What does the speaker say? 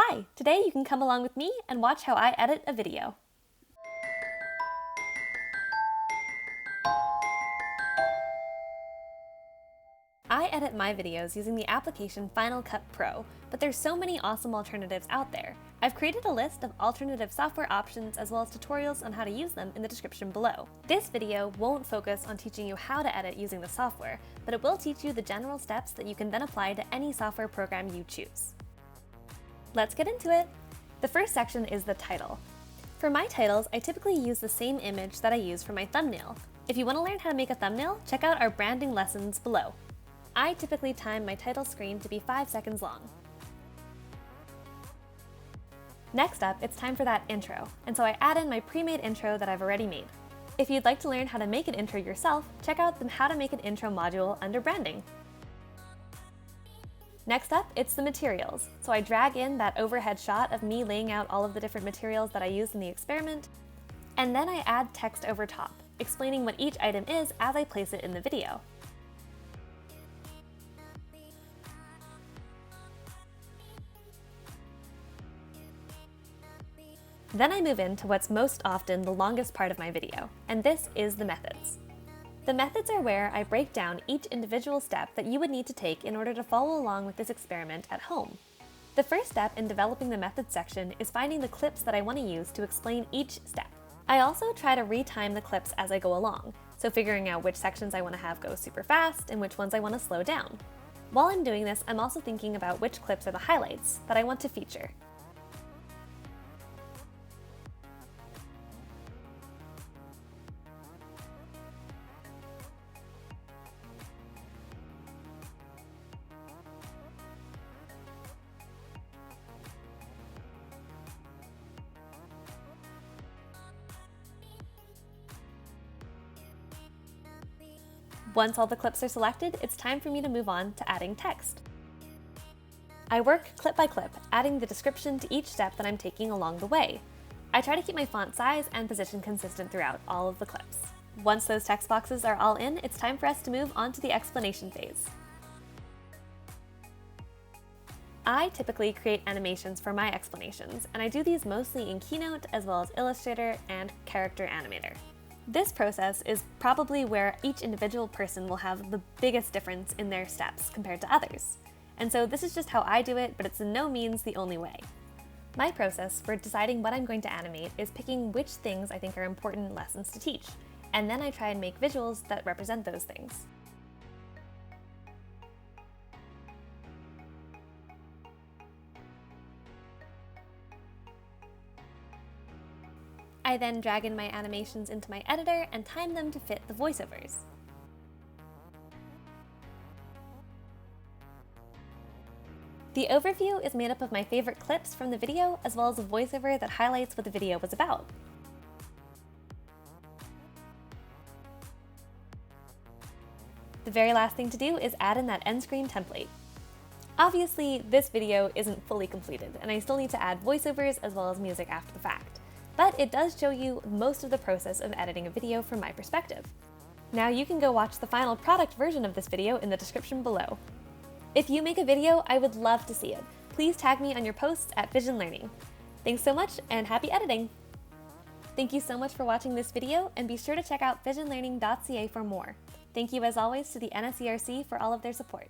Hi! Today you can come along with me and watch how I edit a video. I edit my videos using the application Final Cut Pro, but there's so many awesome alternatives out there. I've created a list of alternative software options as well as tutorials on how to use them in the description below. This video won't focus on teaching you how to edit using the software, but it will teach you the general steps that you can then apply to any software program you choose. Let's get into it! The first section is the title. For my titles, I typically use the same image that I use for my thumbnail. If you want to learn how to make a thumbnail, check out our branding lessons below. I typically time my title screen to be 5 seconds long. Next up, it's time for that intro, and so I add in my pre-made intro that I've already made. If you'd like to learn how to make an intro yourself, check out the How to Make an Intro module under Branding. Next up, it's the materials. So I drag in that overhead shot of me laying out all of the different materials that I used in the experiment, and then I add text over top, explaining what each item is as I place it in the video. Then I move into what's most often the longest part of my video, and this is the methods. The methods are where I break down each individual step that you would need to take in order to follow along with this experiment at home. The first step in developing the methods section is finding the clips that I want to use to explain each step. I also try to retime the clips as I go along, so figuring out which sections I want to have go super fast and which ones I want to slow down. While I'm doing this, I'm also thinking about which clips are the highlights that I want to feature. Once all the clips are selected, it's time for me to move on to adding text. I work clip by clip, adding the description to each step that I'm taking along the way. I try to keep my font size and position consistent throughout all of the clips. Once those text boxes are all in, it's time for us to move on to the explanation phase. I typically create animations for my explanations, and I do these mostly in Keynote as well as Illustrator and Character Animator. This process is probably where each individual person will have the biggest difference in their steps compared to others. And so this is just how I do it, but it's in no means the only way. My process for deciding what I'm going to animate is picking which things I think are important lessons to teach, and then I try and make visuals that represent those things. I then drag in my animations into my editor and time them to fit the voiceovers. The overview is made up of my favorite clips from the video as well as a voiceover that highlights what the video was about. The very last thing to do is add in that end screen template. Obviously, this video isn't fully completed, and I still need to add voiceovers as well as music after the fact. But it does show you most of the process of editing a video from my perspective. Now you can go watch the final product version of this video in the description below. If you make a video, I would love to see it. Please tag me on your posts at Fission Learning. Thanks so much and happy editing! Thank you so much for watching this video, and be sure to check out fissionlearning.ca for more. Thank you as always to the NSERC for all of their support.